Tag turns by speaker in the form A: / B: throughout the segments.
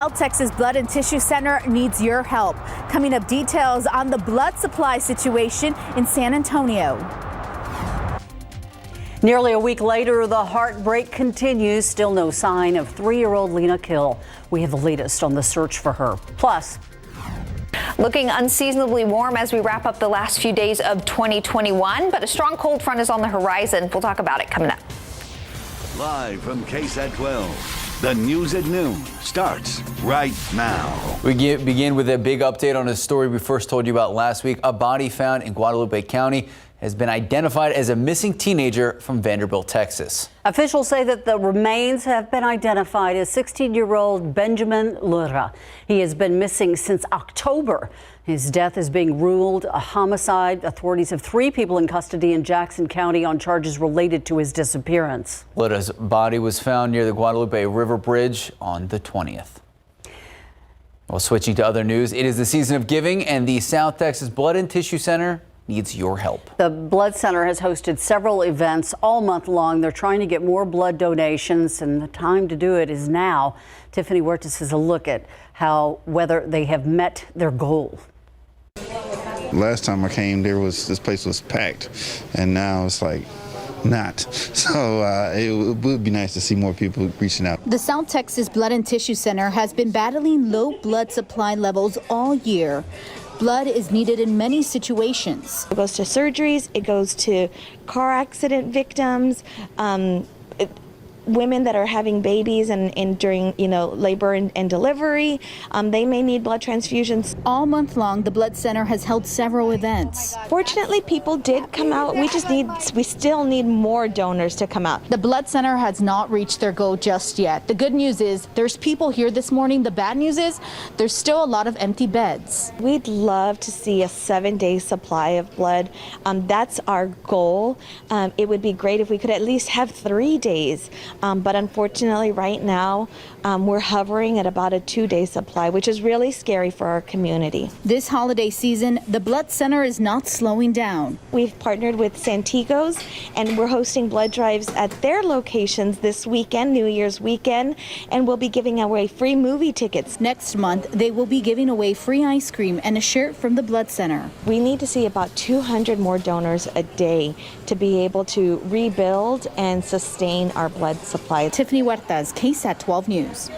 A: South Texas Blood and Tissue Center needs your help. Coming up, details on the blood supply situation in San Antonio.
B: Nearly a week later, the heartbreak continues. Still no sign of 3-year-old Lena Kill. We have the latest on the search for her. Plus,
C: looking unseasonably warm as we wrap up the last few days of 2021, but a strong cold front is on the horizon. We'll talk about it coming up.
D: Live from KSAT 12, the news at noon starts right now.
E: We begin with a big update on a story we first told you about last week. A body found in Guadalupe County has been identified as a missing teenager from Vanderbilt, Texas.
B: Officials say that the remains have been identified as 16-year-old Benjamin Lura. He has been missing since October. His death is being ruled a homicide. Authorities have 3 people in custody in Jackson County on charges related to his disappearance.
E: Lura's body was found near the Guadalupe River Bridge on the 20th. Well, switching to other news, it is the season of giving, and the South Texas Blood and Tissue Center needs your help.
B: The Blood Center has hosted several events all month long. They're trying to get more blood donations, and the time to do it is now. Tiffany Huertas has a look at whether they have met their goal.
F: Last time I came, this place was packed, and now it's like not. So it would be nice to see more people reaching out.
A: The South Texas Blood and Tissue Center has been battling low blood supply levels all year. Blood is needed in many situations.
G: It goes to surgeries, it goes to car accident victims, women that are having babies and during labor and delivery, they may need blood transfusions.
A: All month long, the Blood Center has held several events.
G: Fortunately, people did come out. We still need more donors to come out.
A: The Blood Center has not reached their goal just yet. The good news is there's people here this morning. The bad news is there's still a lot of empty beds.
G: We'd love to see a 7-day supply of blood. That's our goal. It would be great if we could at least have 3 days. But unfortunately, right now, we're hovering at about a 2-day supply, which is really scary for our community.
A: This holiday season, the Blood Center is not slowing down.
G: We've partnered with Santiago's, and we're hosting blood drives at their locations this weekend, New Year's weekend, and we'll be giving away free movie tickets.
A: Next month, they will be giving away free ice cream and a shirt from the Blood Center.
G: We need to see about 200 more donors a day to be able to rebuild and sustain our blood supply.
A: Tiffany Huertas, KSAT 12 News.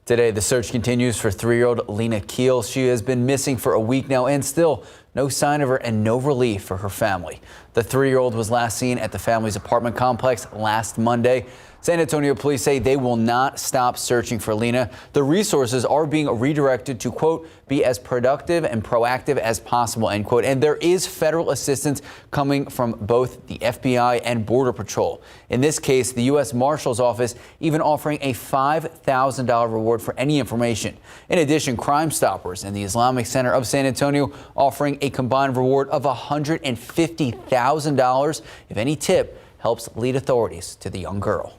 E: Today, the search continues for 3-year-old Lena Kiel. She has been missing for a week now, and still no sign of her and no relief for her family. The 3-year-old was last seen at the family's apartment complex last Monday. San Antonio police say they will not stop searching for Lena. The resources are being redirected to, quote, be as productive and proactive as possible, end quote. And there is federal assistance coming from both the FBI and Border Patrol. In this case, the U.S. Marshal's Office even offering a $5,000 reward for any information. In addition, Crime Stoppers and the Islamic Center of San Antonio offering a combined reward of $150,000 if any tip helps lead authorities to the young girl.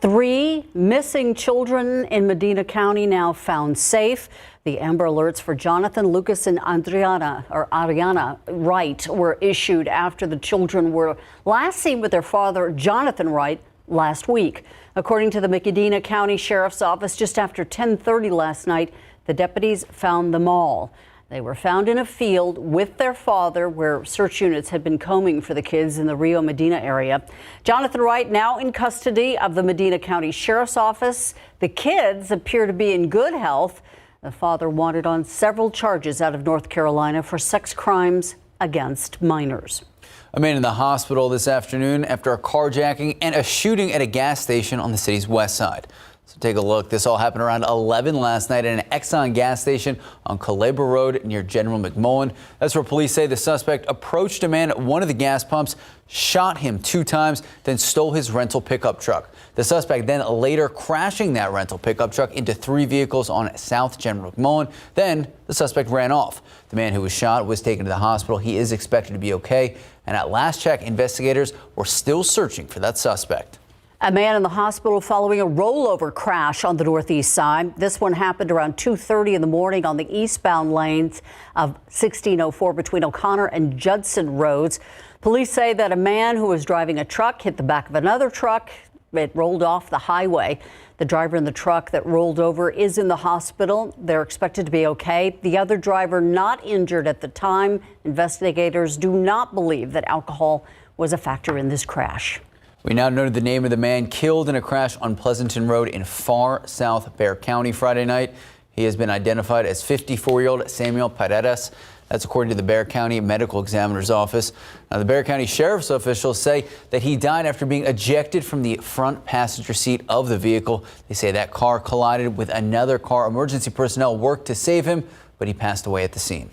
B: 3 missing children in Medina County now found safe. The Amber Alerts for Jonathan, Lucas, and Ariana Wright were issued after the children were last seen with their father, Jonathan Wright, last week. According to the Medina County Sheriff's Office, just after 10:30 last night, the deputies found them all. They were found in a field with their father where search units had been combing for the kids in the Rio Medina area. Jonathan Wright now in custody of the Medina County Sheriff's Office. The kids appear to be in good health. The father wanted on several charges out of North Carolina for sex crimes against minors.
E: A man in the hospital this afternoon after a carjacking and a shooting at a gas station on the city's west side. So take a look. This all happened around 11 last night at an Exxon gas station on Culebra Road near General McMullen. That's where police say the suspect approached a man at one of the gas pumps, shot him 2 times, then stole his rental pickup truck. The suspect then later crashing that rental pickup truck into 3 vehicles on South General McMullen. Then the suspect ran off. The man who was shot was taken to the hospital. He is expected to be okay. And at last check, investigators were still searching for that suspect.
B: A man in the hospital following a rollover crash on the northeast side. This one happened around 2:30 in the morning on the eastbound lanes of 1604 between O'Connor and Judson Roads. Police say that a man who was driving a truck hit the back of another truck. It rolled off the highway. The driver in the truck that rolled over is in the hospital. They're expected to be okay. The other driver not injured at the time. Investigators do not believe that alcohol was a factor in this crash.
E: We now know the name of the man killed in a crash on Pleasanton Road in far south Bexar County Friday night. He has been identified as 54-year-old Samuel Paredes. That's according to the Bexar County Medical Examiner's Office. Now, the Bexar County Sheriff's officials say that he died after being ejected from the front passenger seat of the vehicle. They say that car collided with another car. Emergency personnel worked to save him, but he passed away at the scene.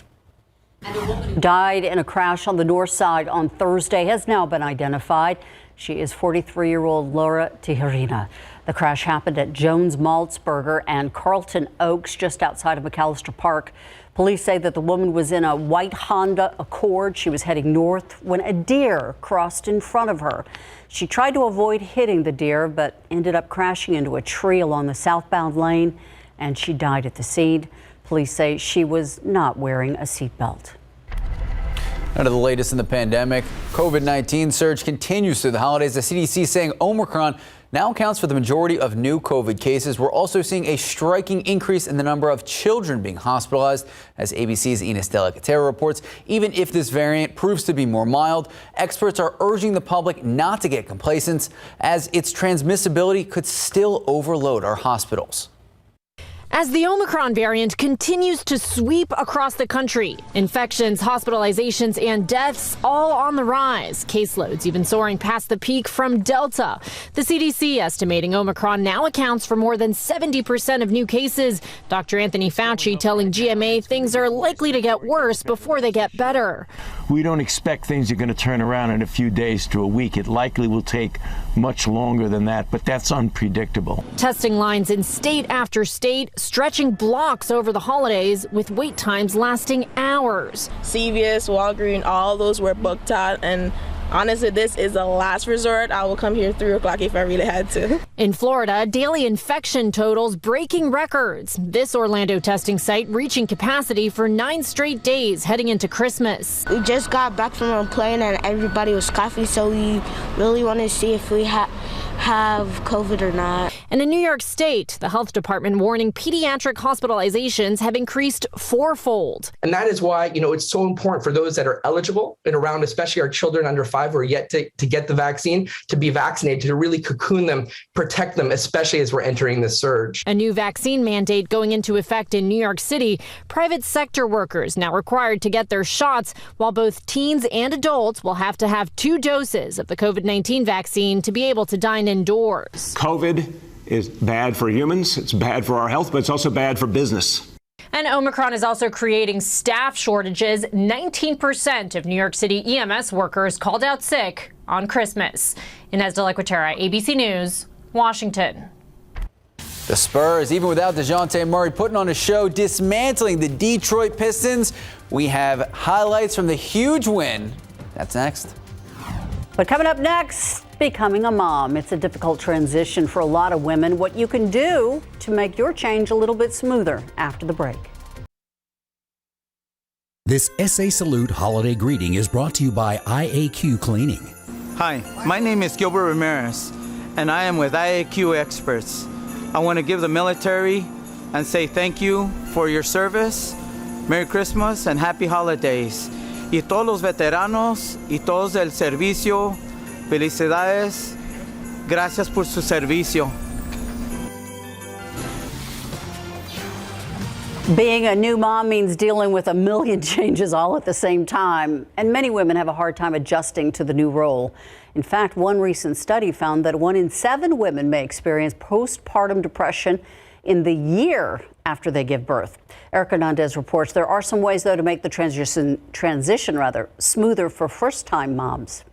B: Died in a crash on the north side on Thursday has now been identified. She is 43-year-old Laura Tijerina. The crash happened at Jones Maltzberger and Carlton Oaks just outside of McAllister Park. Police say that the woman was in a white Honda Accord. She was heading north when a deer crossed in front of her. She tried to avoid hitting the deer, but ended up crashing into a tree along the southbound lane, and she died at the scene. Police say she was not wearing a seatbelt.
E: Now to the latest in the pandemic. COVID-19 surge continues through the holidays. The CDC saying Omicron now accounts for the majority of new COVID cases. We're also seeing a striking increase in the number of children being hospitalized. As ABC's Ines Delicatero reports, even if this variant proves to be more mild, experts are urging the public not to get complacent, as its transmissibility could still overload our hospitals.
H: As the Omicron variant continues to sweep across the country, infections, hospitalizations, and deaths all on the rise. Caseloads even soaring past the peak from Delta. The CDC estimating Omicron now accounts for more than 70% of new cases. Dr. Anthony Fauci telling GMA things are likely to get worse before they get better.
I: We don't expect things are going to turn around in a few days to a week. It likely will take much longer than that, but that's unpredictable.
H: Testing lines in state after state, stretching blocks over the holidays with wait times lasting hours.
J: CVS, Walgreens, all those were booked out, and honestly, this is a last resort. I will come here 3 o'clock if I really had to.
H: In Florida, daily infection totals breaking records. This Orlando testing site reaching capacity for 9 straight days heading into Christmas.
K: We just got back from a plane and everybody was coughing, so we really want to see if we have COVID or not.
H: And in New York State, the health department warning pediatric hospitalizations have increased 4-fold.
L: And that is why, it's so important for those that are eligible and around, especially our children under 5 who are yet to get the vaccine, to be vaccinated, to really cocoon them, protect them, especially as we're entering this surge.
H: A new vaccine mandate going into effect in New York City. Private sector workers now required to get their shots, while both teens and adults will have to have 2 doses of the COVID-19 vaccine to be able to dine indoors.
I: COVID is bad for humans, it's bad for our health, but it's also bad for business.
H: And Omicron is also creating staff shortages. 19% of New York City EMS workers called out sick on Christmas. Ines Delicatero, ABC News, Washington.
E: The Spurs, even without DeJounte Murray, putting on a show, dismantling the Detroit Pistons. We have highlights from the huge win. That's next.
B: But coming up next, becoming a mom. It's a difficult transition for a lot of women. What you can do to make your change a little bit smoother after the break.
M: This SA Salute holiday greeting is brought to you by IAQ Cleaning.
N: Hi, my name is Gilbert Ramirez, and I am with IAQ Experts. I want to give the military and say thank you for your service. Merry Christmas and Happy Holidays. Y todos los veteranos y todos del servicio, felicidades. Gracias por su servicio.
B: Being a new mom means dealing with a million changes all at the same time, and many women have a hard time adjusting to the new role. In fact, one recent study found that 1 in 7 women may experience postpartum depression in the year after they give birth. Erica Hernandez reports there are some ways, though, to make the transition smoother for first-time moms.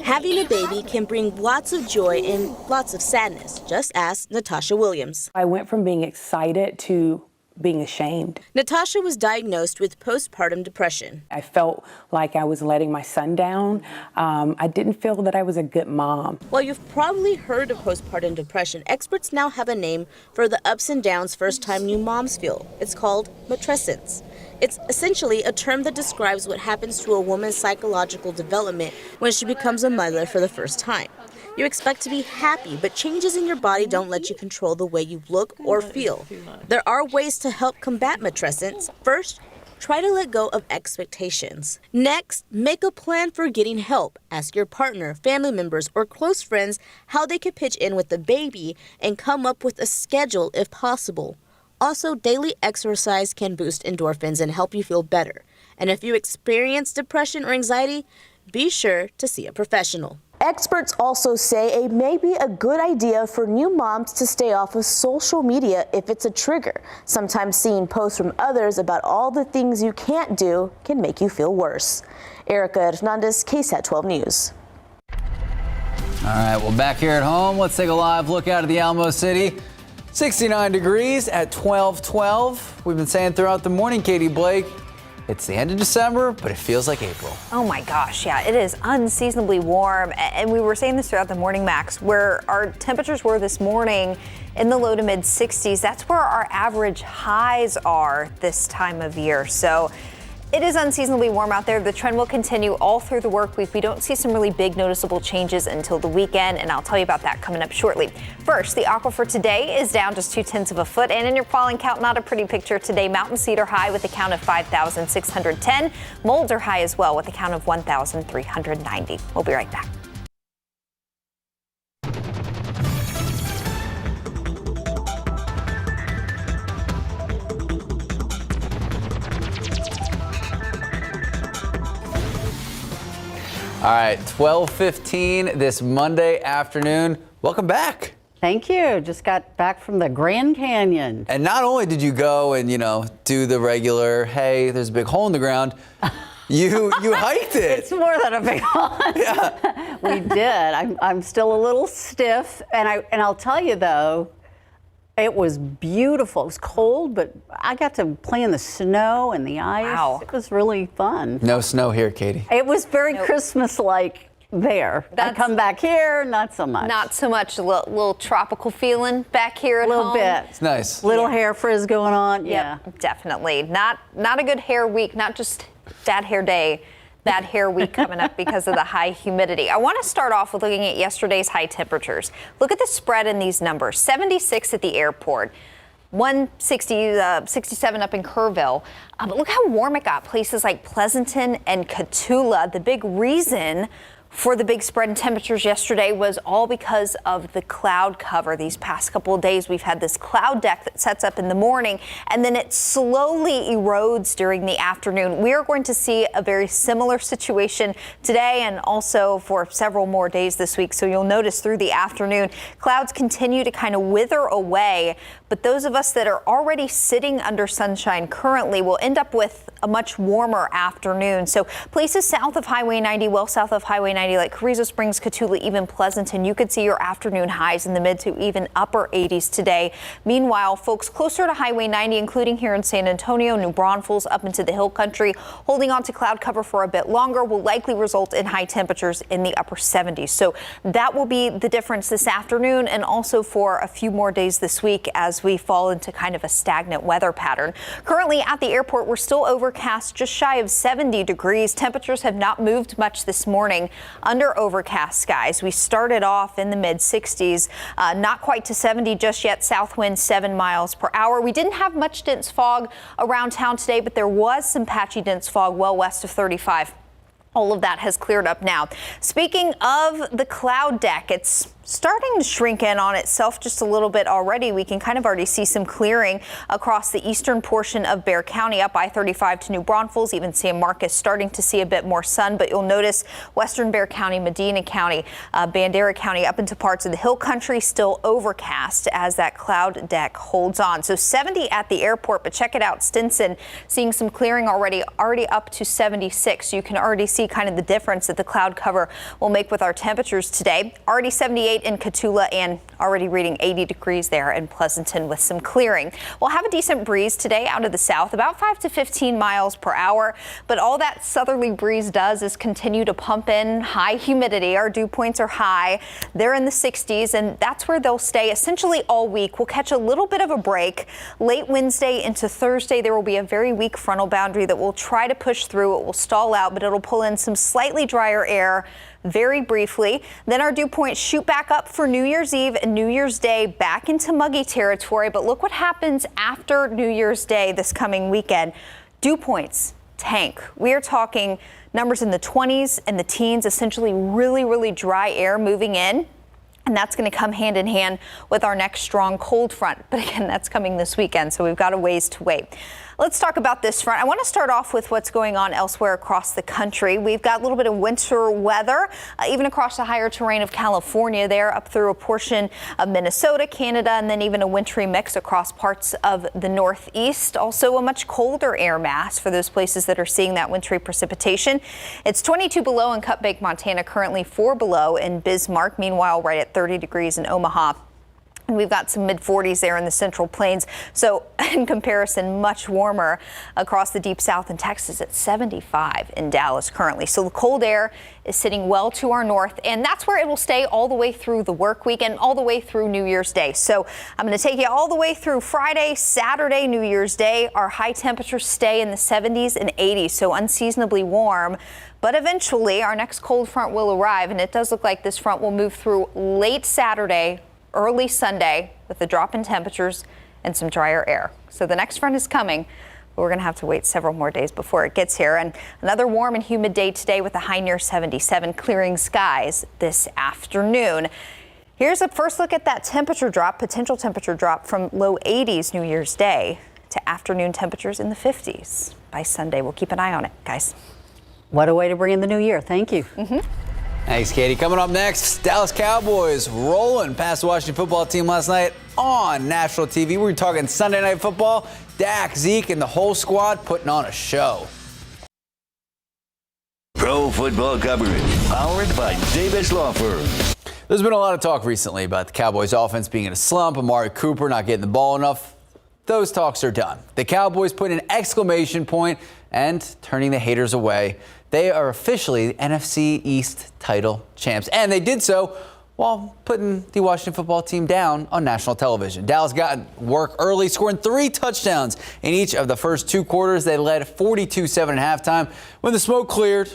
O: Having a baby can bring lots of joy and lots of sadness. Just ask Natasha Williams.
P: I went from being excited to being ashamed.
O: Natasha was diagnosed with postpartum depression.
P: I felt like I was letting my son down. I didn't feel that I was a good mom.
O: While you've probably heard of postpartum depression, experts now have a name for the ups and downs first-time new moms feel. It's called matrescence. It's essentially a term that describes what happens to a woman's psychological development when she becomes a mother for the first time. You expect to be happy, but changes in your body don't let you control the way you look or feel. There are ways to help combat matrescence. First, try to let go of expectations. Next, make a plan for getting help. Ask your partner, family members, or close friends how they could pitch in with the baby and come up with a schedule if possible. Also, daily exercise can boost endorphins and help you feel better. And if you experience depression or anxiety, be sure to see a professional.
Q: Experts also say it may be a good idea for new moms to stay off of social media if it's a trigger. Sometimes seeing posts from others about all the things you can't do can make you feel worse. Erica Hernandez, KSAT 12 News.
E: All right, well, back here at home, let's take a live look out of the Alamo City. 69 degrees at 12:12. We've been saying throughout the morning, Katie Blake, it's the end of December, but it feels like April.
C: Oh my gosh, yeah, it is unseasonably warm. And we were saying this throughout the morning, Max, where our temperatures were this morning in the low to mid 60s. That's where our average highs are this time of year. So it is unseasonably warm out there. The trend will continue all through the work week. We don't see some really big noticeable changes until the weekend, and I'll tell you about that coming up shortly. First, the aquifer today is down just 0.2 of a foot, and in your falling count, not a pretty picture today. Mountain Cedar high with a count of 5,610. Mulder high as well with a count of 1,390. We'll be right back.
E: All right, 12:15 this Monday afternoon. Welcome back.
B: Thank you. Just got back from the Grand Canyon.
E: And not only did you go and, do the regular, hey, there's a big hole in the ground, you hiked it.
B: It's more than a big hole.
E: Yeah.
B: We did. I'm still a little stiff. And I'll tell you, though, it was beautiful. It was cold, but I got to play in the snow and the ice.
C: Wow.
B: It was really fun.
E: No snow here, Katie.
B: It was very Christmas-like there. I come back here, not so much.
C: Not so much. A little tropical feeling back here at home.
B: A little bit.
E: It's nice.
B: Little hair frizz going on.
C: Yeah, definitely. Not a good hair week, not just bad hair day. Bad hair week coming up because of the high humidity. I want to start off with looking at yesterday's high temperatures. Look at the spread in these numbers. 76 at the airport, 67 up in Kerrville. But look how warm it got. Places like Pleasanton and Cotulla. The big reason for the big spread in temperatures yesterday was all because of the cloud cover. These past couple of days, we've had this cloud deck that sets up in the morning, and then it slowly erodes during the afternoon. We are going to see a very similar situation today and also for several more days this week. So you'll notice through the afternoon, clouds continue to kind of wither away. But those of us that are already sitting under sunshine currently will end up with a much warmer afternoon. So places south of Highway 90, well south of Highway 90, like Carrizo Springs, Cotulla, even Pleasanton, you could see your afternoon highs in the mid to even upper 80s today. Meanwhile, folks closer to Highway 90, including here in San Antonio, New Braunfels, up into the hill country, holding on to cloud cover for a bit longer will likely result in high temperatures in the upper 70s. So that will be the difference this afternoon and also for a few more days this week as we fall into kind of a stagnant weather pattern. Currently at the airport, we're still overcast, just shy of 70 degrees. Temperatures have not moved much this morning under overcast skies. We started off in the mid 60s, not quite to 70 just yet. South wind 7 miles per hour. We didn't have much dense fog around town today, but there was some patchy dense fog well west of 35. All of that has cleared up now. Speaking of the cloud deck, it's starting to shrink in on itself just a little bit already. We can kind of already see some clearing across the eastern portion of Bexar County, up I-35 to New Braunfels, even San Marcos starting to see a bit more sun. But you'll notice western Bexar County, Medina County, Bandera County, up into parts of the hill country, still overcast as that cloud deck holds on. So 70 at the airport, but check it out, Stinson seeing some clearing already up to 76. You can already see kind of the difference that the cloud cover will make with our temperatures today. Already 78 in Cotulla and already reading 80 degrees there in Pleasanton with some clearing. We'll have a decent breeze today out of the south, about 5 to 15 miles per hour. But all that southerly breeze does is continue to pump in high humidity. Our dew points are high. They're in the 60s, and that's where they'll stay essentially all week. We'll catch a little bit of a break. Late Wednesday into Thursday, there will be a very weak frontal boundary that will try to push through. It will stall out, but it'll pull in some slightly drier air very briefly. Then our dew points shoot back up for New Year's Eve and New Year's Day, back into muggy territory. But look what happens after New Year's Day this coming weekend. Dew points tank. We are talking numbers in the 20s and the teens, essentially really, really dry air moving in. And that's going to come hand in hand with our next strong cold front. But again, that's coming this weekend, so we've got a ways to wait. Let's talk about this front. I want to start off with what's going on elsewhere across the country. We've got a little bit of winter weather, even across the higher terrain of California there, up through a portion of Minnesota, Canada, and then even a wintry mix across parts of the Northeast. Also a much colder air mass for those places that are seeing that wintry precipitation. It's 22 below in Cut Bank, Montana, currently 4 below in Bismarck. Meanwhile, right at 30 degrees in Omaha. And we've got some mid-40s there in the Central Plains. So in comparison, much warmer across the deep south in Texas at 75 in Dallas currently. So the cold air is sitting well to our north, and that's where it will stay all the way through the work week and all the way through New Year's Day. So I'm going to take you all the way through Friday, Saturday, New Year's Day. Our high temperatures stay in the 70s and 80s, so unseasonably warm. But eventually our next cold front will arrive, and it does look like this front will move through late Saturday, early Sunday, with a drop in temperatures and some drier air. So the next front is coming, but we're going to have to wait several more days before it gets here. And another warm and humid day today with a high near 77, clearing skies this afternoon. Here's a first look at that temperature drop, potential temperature drop from low 80s New Year's Day to afternoon temperatures in the 50s by Sunday. We'll keep an eye on it, guys.
B: What a way to bring in the new year. Thank you.
E: Thanks, Katie. Coming up next, Dallas Cowboys rolling past the Washington football team last night on national TV. We're talking Sunday Night Football. Dak, Zeke, and the whole squad putting on a show.
D: Pro football coverage powered by Davis Law Firm.
E: There's been a lot of talk recently about the Cowboys offense being in a slump, Amari Cooper not getting the ball enough. Those talks are done. The Cowboys put an exclamation point and turning the haters away. They are officially NFC East title champs, and they did so while putting the Washington football team down on national television. Dallas got work early, scoring 3 touchdowns in each of the first 2 quarters. They led 42-7 at halftime. When the smoke cleared,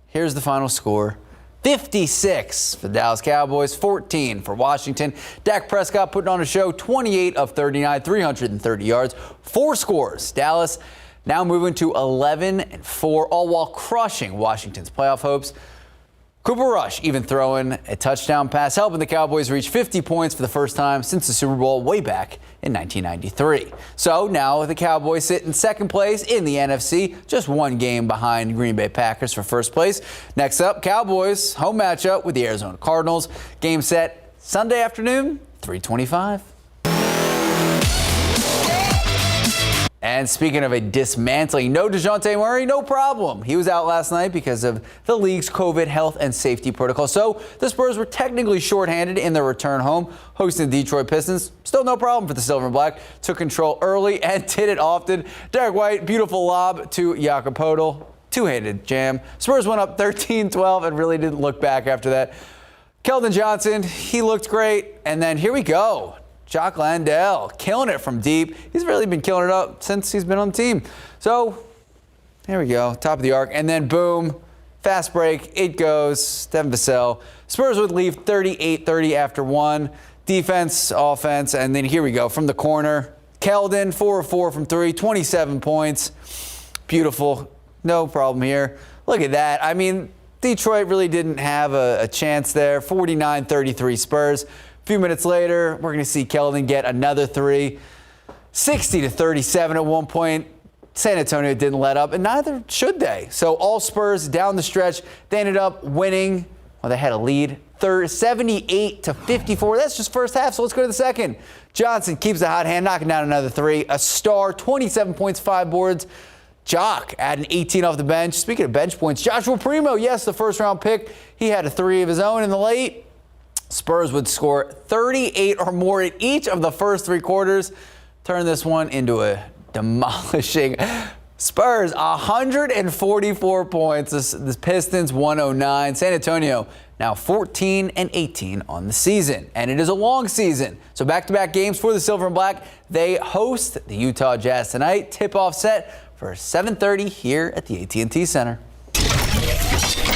E: here's the final score. 56 for the Dallas Cowboys, 14 for Washington. Dak Prescott putting on a show, 28 of 39, 330 yards, 4 scores. Dallas now moving to 11-4, all while crushing Washington's playoff hopes. Cooper Rush even throwing a touchdown pass, helping the Cowboys reach 50 points for the first time since the Super Bowl way back in 1993. So now the Cowboys sit in second place in the NFC, just 1 game behind Green Bay Packers for first place. Next up, Cowboys home matchup with the Arizona Cardinals. Game set Sunday afternoon, 3:25. And speaking of a dismantling, no DeJounte Murray, no problem. He was out last night because of the league's COVID health and safety protocol. So the Spurs were technically shorthanded in their return home, hosting the Detroit Pistons. Still no problem for the Silver and Black. Took control early and did it often. Derek White, beautiful lob to Jakob Poeltl. Two-handed jam. Spurs went up 13-12 and really didn't look back after that. Keldon Johnson, he looked great. And then here we go. Jock Landale killing it from deep. He's really been killing it up since he's been on the team. So there we go, top of the arc. And then boom, fast break, it goes. Devin Vassell. Spurs would leave 38-30 after 1. Defense, offense, and then here we go from the corner. Keldon, 4 of 4 from 3, 27 points. Beautiful, no problem here. Look at that. I mean, Detroit really didn't have a chance there. 49-33 Spurs. A few minutes later, we're going to see Keldon get another 3. 60-37 at one point. San Antonio didn't let up, and neither should they. So all Spurs down the stretch. They ended up winning. Well, they had a lead. 78-54. That's just first half, so let's go to the second. Johnson keeps the hot hand, knocking down another 3. A star, 27 points, 5 boards. Jock adding 18 off the bench. Speaking of bench points, Joshua Primo, yes, the first-round pick. He had a 3 of his own in the late. Spurs would score 38 or more in each of the first three quarters. Turn this one into a demolishing Spurs, 144 points. The Pistons, 109. San Antonio now 14-18 on the season. And it is a long season. So back-to-back games for the Silver and Black. They host the Utah Jazz tonight. Tip-off set for 7:30 here at the AT&T Center.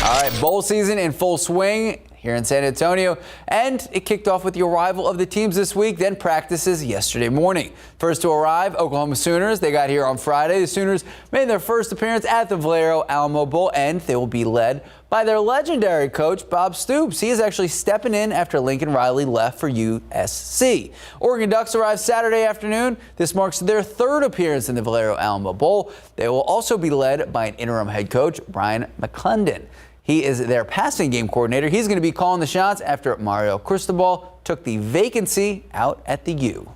E: All right, bowl season in full swing here in San Antonio, and it kicked off with the arrival of the teams this week, then practices yesterday morning. First to arrive, Oklahoma Sooners. They got here on Friday. The Sooners made their first appearance at the Valero Alamo Bowl, and they will be led by their legendary coach, Bob Stoops. He is actually stepping in after Lincoln Riley left for USC. Oregon Ducks arrived Saturday afternoon. This marks their third appearance in the Valero Alamo Bowl. They will also be led by an interim head coach, Brian McClendon. He is their passing game coordinator. He's going to be calling the shots after Mario Cristobal took the vacancy out at the U.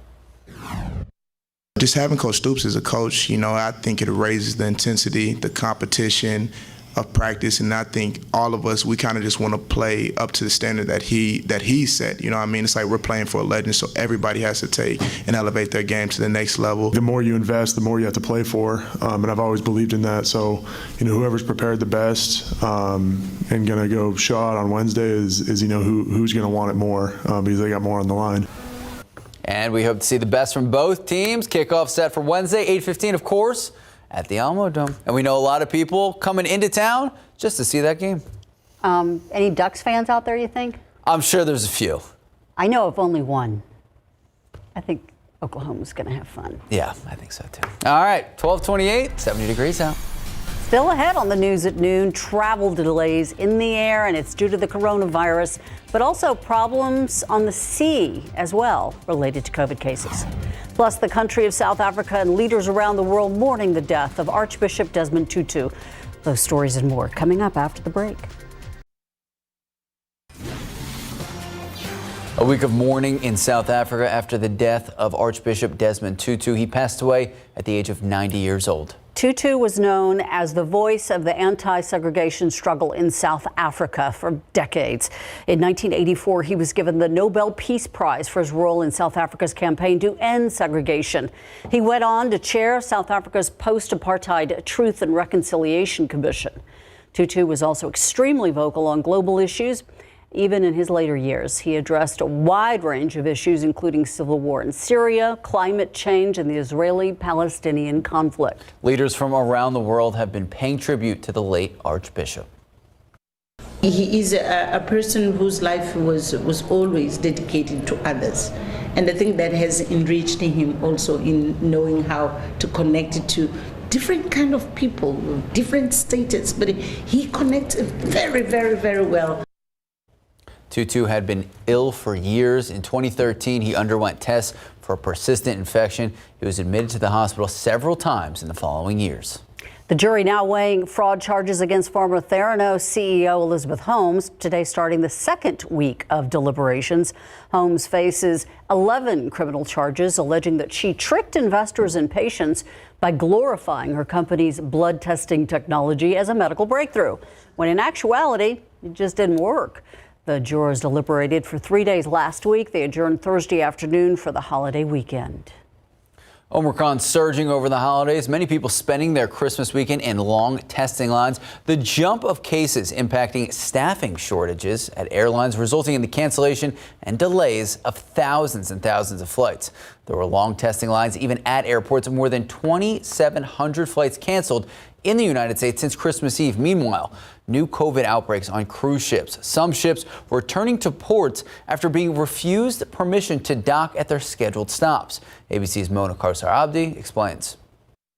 R: Just having Coach Stoops as a coach, I think it raises the intensity, the competition of practice, and I think all of us, we kind of just want to play up to the standard that he set. It's like we're playing for a legend, so everybody has to take and elevate their game to the next level.
S: The more you invest, the more you have to play for, and I've always believed in that. So, whoever's prepared the best and going to go show out on Wednesday is who's going to want it more because they got more on the line.
E: And we hope to see the best from both teams. Kickoff set for Wednesday, 8:15, of course, at the Alamo Dome. And we know a lot of people coming into town just to see that game.
B: Any Ducks fans out there, you think?
E: I'm sure there's a few.
B: I know of only one. I think Oklahoma's going to have fun.
E: Yeah, I think so too. All right, 12:28, 70 degrees out.
B: Still ahead on the news at noon, travel delays in the air, and it's due to the coronavirus, but also problems on the sea as well related to COVID cases. Plus, the country of South Africa and leaders around the world mourning the death of Archbishop Desmond Tutu. Those stories and more coming up after the break.
E: A week of mourning in South Africa after the death of Archbishop Desmond Tutu. He passed away at the age of 90 years old.
B: Tutu was known as the voice of the anti-segregation struggle in South Africa for decades. In 1984, he was given the Nobel Peace Prize for his role in South Africa's campaign to end segregation. He went on to chair South Africa's post-apartheid Truth and Reconciliation Commission. Tutu was also extremely vocal on global issues. Even in his later years, he addressed a wide range of issues, including civil war in Syria, climate change, and the Israeli-Palestinian conflict.
E: Leaders from around the world have been paying tribute to the late Archbishop.
T: He is a person whose life was always dedicated to others. And I think that has enriched him also in knowing how to connect to different kind of people, different status, but he connected very, very, very well.
E: Tutu had been ill for years. In 2013, he underwent tests for a persistent infection. He was admitted to the hospital several times in the following years.
B: The jury now weighing fraud charges against former Theranos CEO Elizabeth Holmes, today starting the second week of deliberations. Holmes faces 11 criminal charges alleging that she tricked investors and patients by glorifying her company's blood testing technology as a medical breakthrough, when in actuality, it just didn't work. The jurors deliberated for 3 days last week. They adjourned Thursday afternoon for the holiday weekend.
E: Omicron surging over the holidays. Many people spending their Christmas weekend in long testing lines. The jump of cases impacting staffing shortages at airlines, resulting in the cancellation and delays of thousands and thousands of flights. There were long testing lines even at airports. More than 2,700 flights canceled in the United States since Christmas Eve. Meanwhile, new COVID outbreaks on cruise ships. Some ships were returning to ports after being refused permission to dock at their scheduled stops. ABC's Mona Karsar-Abdi explains.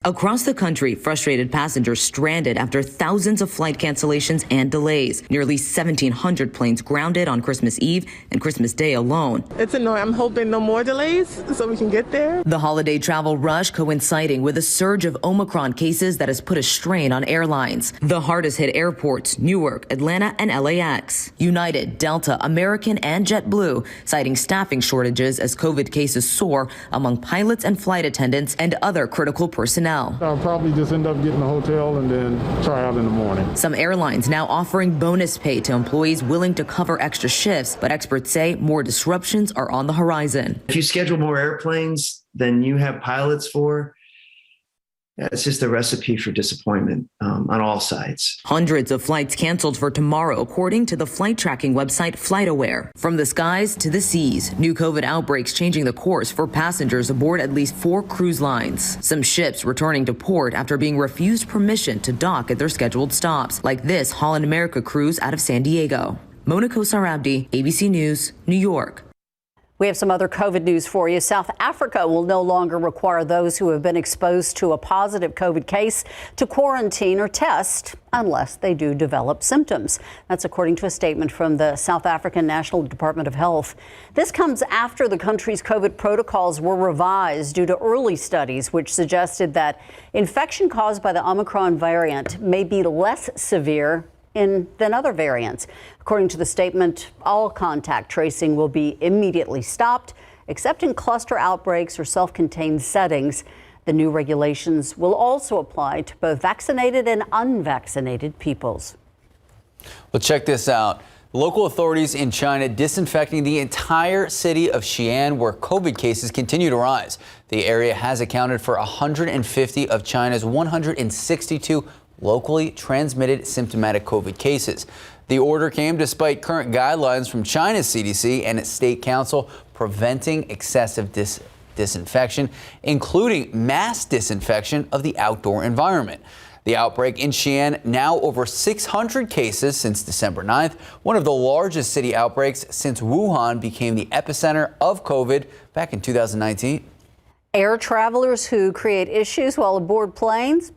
U: Across the country, frustrated passengers stranded after thousands of flight cancellations and delays. Nearly 1,700 planes grounded on Christmas Eve and Christmas Day alone.
J: It's annoying. I'm hoping no more delays so we can get there.
U: The holiday travel rush coinciding with a surge of Omicron cases that has put a strain on airlines. The hardest hit airports, Newark, Atlanta, and LAX. United, Delta, American, and JetBlue citing staffing shortages as COVID cases soar among pilots and flight attendants and other critical personnel. hotel.
S: I'll probably just end up getting a hotel and then try out in the morning.
U: Some airlines now offering bonus pay to employees willing to cover extra shifts, but experts say more disruptions are on the horizon.
F: If you schedule more airplanes than you have pilots for, it's just a recipe for disappointment on all sides.
U: Hundreds of flights canceled for tomorrow, according to the flight tracking website FlightAware. From the skies to the seas, new COVID outbreaks changing the course for passengers aboard at least 4 cruise lines. Some ships returning to port after being refused permission to dock at their scheduled stops, like this Holland America cruise out of San Diego. Mona Kosar-Abdi, ABC News, New York.
B: We have some other COVID news for you. South Africa will no longer require those who have been exposed to a positive COVID case to quarantine or test unless they do develop symptoms. That's according to a statement from the South African National Department of Health. This comes after the country's COVID protocols were revised due to early studies which suggested that infection caused by the Omicron variant may be less severe than other variants. According to the statement, all contact tracing will be immediately stopped, except in cluster outbreaks or self-contained settings. The new regulations will also apply to both vaccinated and unvaccinated peoples.
E: Well, check this out. Local authorities in China disinfecting the entire city of Xi'an, where COVID cases continue to rise. The area has accounted for 150 of China's 162 locally transmitted symptomatic COVID cases. The order came despite current guidelines from China's CDC and its state council preventing excessive disinfection, including mass disinfection of the outdoor environment. The outbreak in Xi'an, now over 600 cases since December 9th, one of the largest city outbreaks since Wuhan became the epicenter of COVID back in 2019.
B: Air travelers who create issues while aboard planes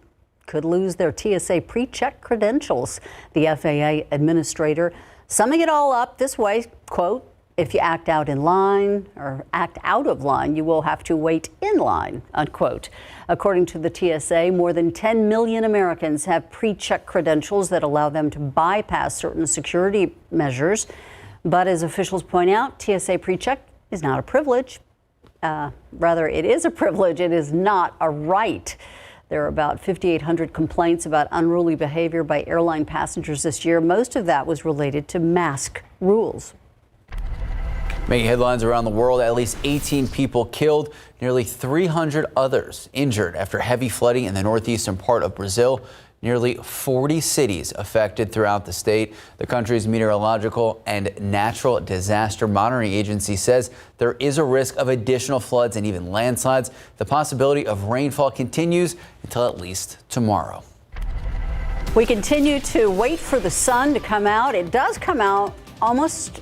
B: could lose their TSA pre-check credentials. The FAA administrator summing it all up this way, quote, "If you act out in line or act out of line, you will have to wait in line," unquote. According to the TSA, more than 10 million Americans have pre-check credentials that allow them to bypass certain security measures. But as officials point out, TSA pre-check is not a privilege. Rather, it is a privilege. It is not a right. There are about 5,800 complaints about unruly behavior by airline passengers this year. Most of that was related to mask rules.
E: Making headlines around the world, at least 18 people killed, nearly 300 others injured after heavy flooding in the northeastern part of Brazil. Nearly 40 cities affected throughout the state. The country's meteorological and natural disaster monitoring agency says there is a risk of additional floods and even landslides. The possibility of rainfall continues until at least tomorrow.
B: We continue to wait for the sun to come out. It does come out almost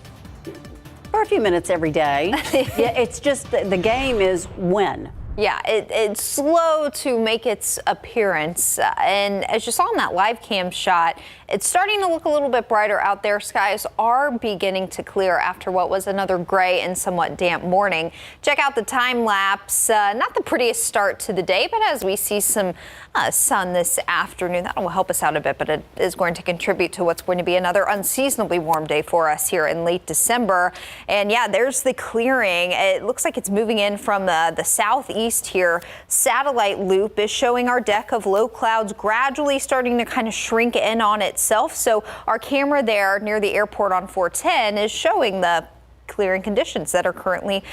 B: for a few minutes every day. Yeah, it's just the game is when.
C: Yeah, it's slow to make its appearance. And as you saw in that live cam shot, it's starting to look a little bit brighter out there. Skies are beginning to clear after what was another gray and somewhat damp morning. Check out the time lapse. Not the prettiest start to the day, but as we see some sun this afternoon, that will help us out a bit, but it is going to contribute to what's going to be another unseasonably warm day for us here in late December. And yeah, there's the clearing. It looks like it's moving in from the southeast here. Satellite loop is showing our deck of low clouds gradually starting to kind of shrink in on itself. So our camera there near the airport on 410 is showing the clearing conditions that are currently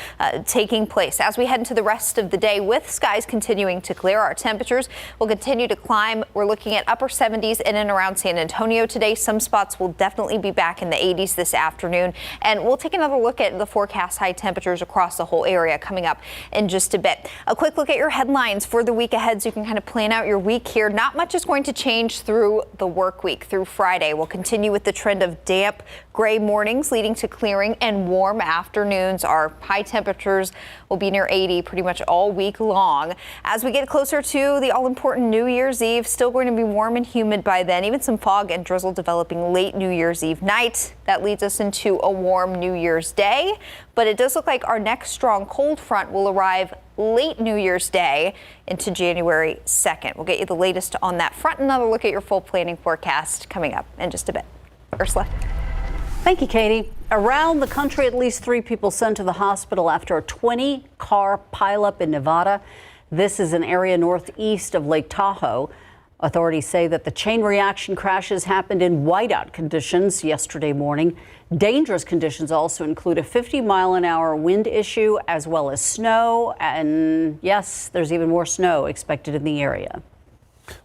C: taking place. As we head into the rest of the day with skies continuing to clear, our temperatures will continue to climb. We're looking at upper 70s in and around San Antonio today. Some spots will definitely be back in the 80s this afternoon. And we'll take another look at the forecast high temperatures across the whole area coming up in just a bit. A quick look at your headlines for the week ahead so you can kind of plan out your week here. Not much is going to change through the work week through Friday. We'll continue with the trend of damp gray mornings leading to clearing and warm afternoons. Our high temperatures will be near 80 pretty much all week long. As we get closer to the all-important New Year's Eve, still going to be warm and humid by then. Even some fog and drizzle developing late New Year's Eve night. That leads us into a warm New Year's Day. But it does look like our next strong cold front will arrive late New Year's Day into January 2nd. We'll get you the latest on that front. Another look at your full planning forecast coming up in just a bit. Ursula.
B: Thank you, Katie. Around the country, at least 3 people sent to the hospital after a 20-car pileup in Nevada. This is an area northeast of Lake Tahoe. Authorities say that the chain reaction crashes happened in whiteout conditions yesterday morning. Dangerous conditions also include a 50-mile-an-hour wind issue as well as snow. And yes, there's even more snow expected in the area.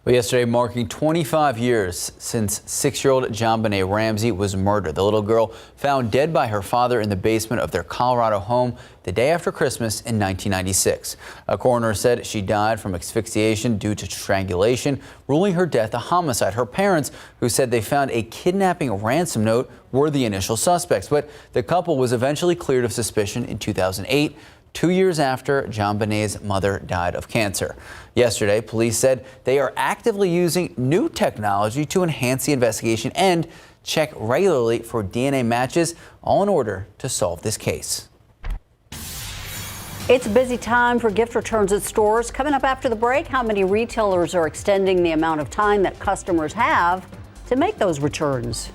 E: Well, yesterday marking 25 years since 6-year-old JonBenet Ramsey was murdered. The little girl found dead by her father in the basement of their Colorado home the day after Christmas in 1996. A coroner said she died from asphyxiation due to strangulation, ruling her death a homicide. Her parents, who said they found a kidnapping ransom note, were the initial suspects. But the couple was eventually cleared of suspicion in 2008. 2 years after JonBenet's mother died of cancer. Yesterday, police said they are actively using new technology to enhance the investigation and check regularly for DNA matches, all in order to solve this case.
B: It's a busy time for gift returns at stores. Coming up after the break, how many retailers are extending the amount of time that customers have to make those returns.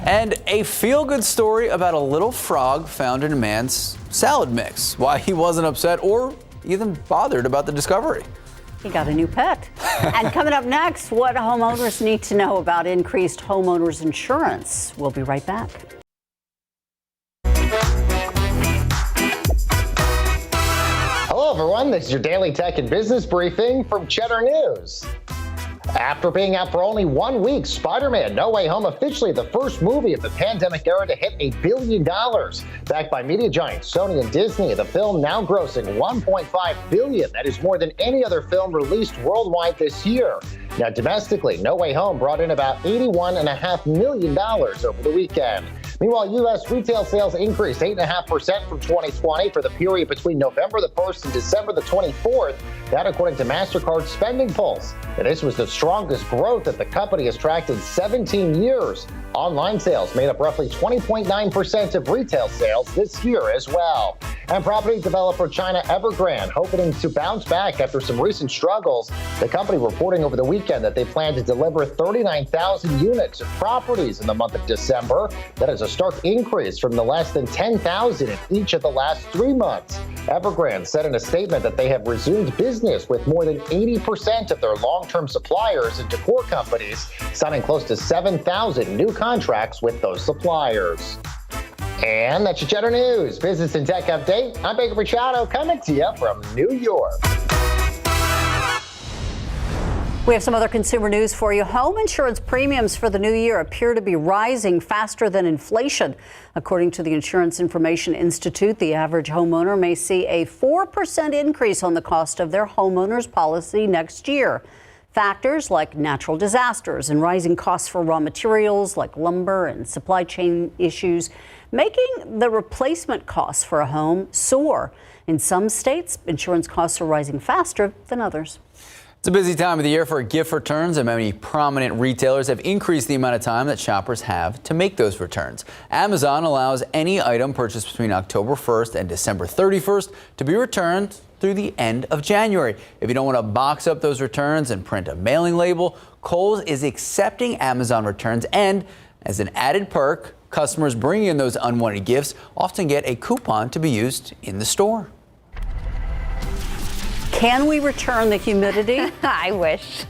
E: And a feel-good story about a little frog found in a man's salad mix. Why he wasn't upset or even bothered about the discovery.
B: He got a new pet. And coming up next, what homeowners need to know about increased homeowners insurance. We'll be right back.
G: Hello, everyone. This is your daily tech and business briefing from Cheddar News. After being out for only 1 week, Spider-Man: No Way Home, officially the first movie of the pandemic era to hit $1 billion. Backed by media giants Sony and Disney, the film now grossing $1.5 billion. That is more than any other film released worldwide this year. Now, domestically, No Way Home brought in about $81.5 million over the weekend. Meanwhile, U.S. retail sales increased 8.5% from 2020 for the period between November the 1st and December the 24th. That, according to MasterCard's Spending Pulse. And this was the strongest growth that the company has tracked in 17 years. Online sales made up roughly 20.9% of retail sales this year as well. And property developer China Evergrande hoping to bounce back after some recent struggles. The company reporting over the weekend that they plan to deliver 39,000 units of properties in the month of December. That is a stark increase from the less than 10,000 in each of the last 3 months. Evergrande said in a statement that they have resumed business with more than 80% of their long-term suppliers and decor companies, signing close to 7,000 new contracts with those suppliers. And that's your Cheddar News Business and Tech Update. I'm Baker Machado coming to you from New York.
B: We have some other consumer news for you. Home insurance premiums for the new year appear to be rising faster than inflation. According to the Insurance Information Institute, the average homeowner may see a 4% increase on the cost of their homeowner's policy next year. Factors like natural disasters and rising costs for raw materials like lumber and supply chain issues making the replacement costs for a home soar. In some states, insurance costs are rising faster than others.
E: It's a busy time of the year for gift returns, and many prominent retailers have increased the amount of time that shoppers have to make those returns. Amazon allows any item purchased between October 1st and December 31st to be returned through the end of January. If you don't want to box up those returns and print a mailing label, Kohl's is accepting Amazon returns, and as an added perk, customers bringing in those unwanted gifts often get a coupon to be used in the store.
B: Can we return the humidity?
C: I wish.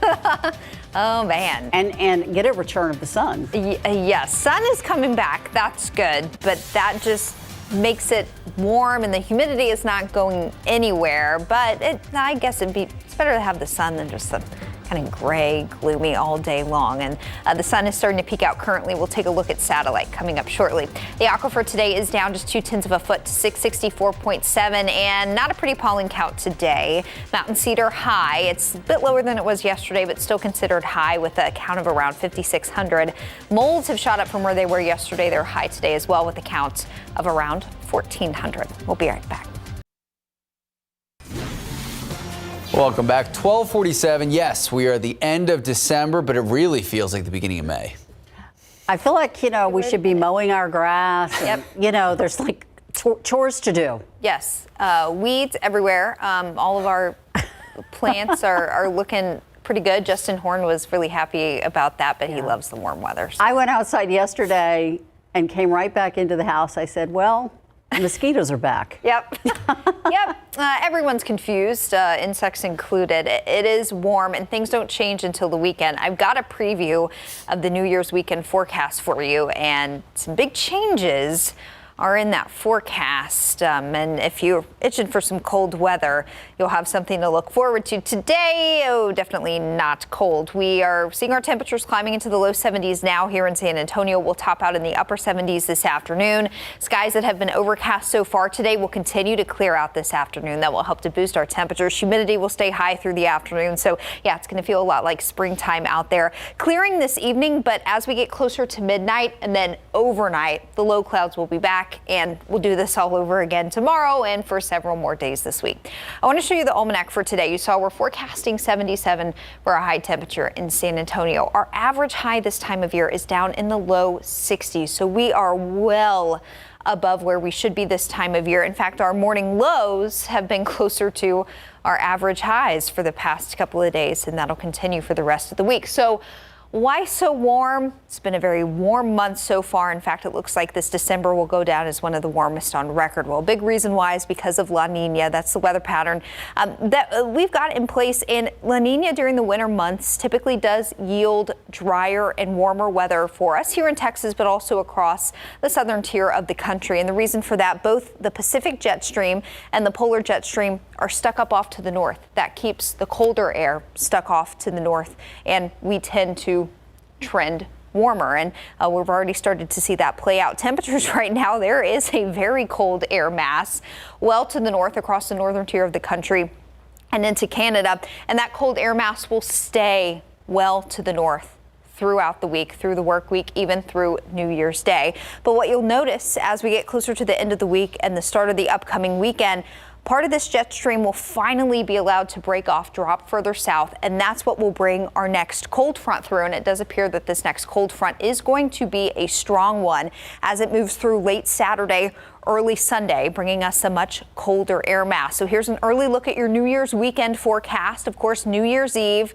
C: Oh, man.
B: And get a return of the sun.
C: Yes, sun is coming back. That's good. But that just makes it warm and the humidity is not going anywhere. But I guess it's better to have the sun than just the kind of gray, gloomy all day long. And the sun is starting to peek out currently. We'll take a look at satellite coming up shortly. The aquifer today is down just 0.2 of a foot to 664.7, and not a pretty pollen count today. Mountain Cedar high. It's a bit lower than it was yesterday, but still considered high with a count of around 5,600. Molds have shot up from where they were yesterday. They're high today as well with a count of around 1,400. We'll be right back.
E: Welcome back. 12:47. Yes, we are at the end of December, but it really feels like the beginning of May.
B: I feel like, we should be mowing our grass. And, there's like chores to do.
C: Yes. Weeds everywhere. All of our plants are looking pretty good. Justin Horn was really happy about that, but he loves the warm weather. So.
B: I went outside yesterday and came right back into the house. I said, well, Mosquitoes are back.
C: Yep. Yep. Everyone's confused, insects included. It is warm and things don't change until the weekend. I've got a preview of the New Year's weekend forecast for you, and some big changes are in that forecast. And if you're itching for some cold weather, you'll have something to look forward to today. Oh, definitely not cold. We are seeing our temperatures climbing into the low 70s now here in San Antonio. We'll top out in the upper 70s this afternoon. Skies that have been overcast so far today will continue to clear out this afternoon. That will help to boost our temperatures. Humidity will stay high through the afternoon. So yeah, it's going to feel a lot like springtime out there. Clearing this evening, but as we get closer to midnight and then overnight, the low clouds will be back. And we'll do this all over again tomorrow and for several more days this week. I want to show you the almanac for today. You saw we're forecasting 77 for a high temperature in San Antonio. Our average high this time of year is down in the low 60s. So we are well above where we should be this time of year. In fact, our morning lows have been closer to our average highs for the past couple of days, and that'll continue for the rest of the week. So why so warm? It's been a very warm month so far. In fact, it looks like this December will go down as one of the warmest on record. Well, a big reason why is because of La Nina. That's the weather pattern that we've got in place. And La Nina during the winter months typically does yield drier and warmer weather for us here in Texas, but also across the southern tier of the country. And the reason for that, both the Pacific jet stream and the polar jet stream are stuck up off to the north. That keeps the colder air stuck off to the north, and we tend to trend warmer, and we've already started to see that play out. Temperatures right now, there is a very cold air mass well to the north across the northern tier of the country and into Canada, and that cold air mass will stay well to the north throughout the week, through the work week, even through New Year's Day. But what you'll notice as we get closer to the end of the week and the start of the upcoming weekend, part of this jet stream will finally be allowed to break off, drop further south, and that's what will bring our next cold front through. And it does appear that this next cold front is going to be a strong one as it moves through late Saturday, early Sunday, bringing us a much colder air mass. So here's an early look at your New Year's weekend forecast. Of course, New Year's Eve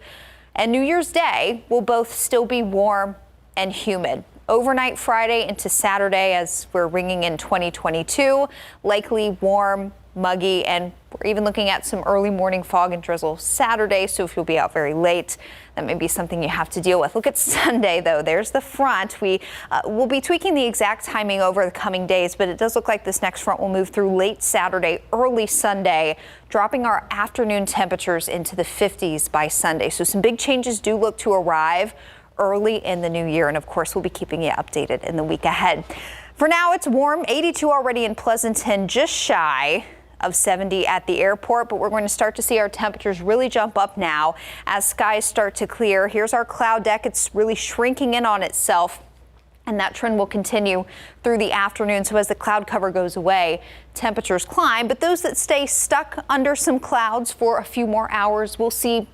C: and New Year's Day will both still be warm and humid. Overnight Friday into Saturday, as we're ringing in 2022, likely warm, muggy, and we're even looking at some early morning fog and drizzle Saturday. So if you'll be out very late, that may be something you have to deal with. Look at Sunday, though. There's the front. We will be tweaking the exact timing over the coming days, but it does look like this next front will move through late Saturday, early Sunday, dropping our afternoon temperatures into the 50s by Sunday. So some big changes do look to arrive early in the new year. And of course, we'll be keeping you updated in the week ahead. For now, it's warm, 82 already in Pleasanton, just shy of 70 at the airport, but we're going to start to see our temperatures really jump up now as skies start to clear. Here's our cloud deck. It's really shrinking in on itself, and that trend will continue through the afternoon. So as the cloud cover goes away, temperatures climb, but those that stay stuck under some clouds for a few more hours will see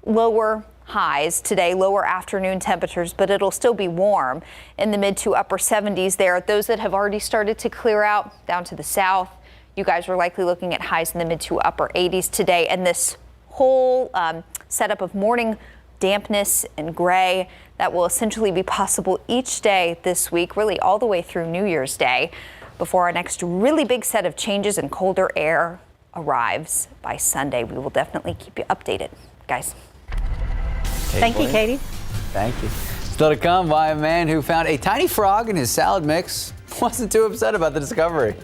C: lower highs today, lower afternoon temperatures, but it'll still be warm in the mid to upper 70s there. Those that have already started to clear out down to the south, you guys are likely looking at highs in the mid to upper 80s today. And this whole setup of morning dampness and gray, that will essentially be possible each day this week, really all the way through New Year's Day, before our next really big set of changes and colder air arrives by Sunday. We will definitely keep you updated, guys.
B: Thank you, Katie.
E: Thank you. Still to come, why a man who found a tiny frog in his salad mix wasn't too upset about the discovery.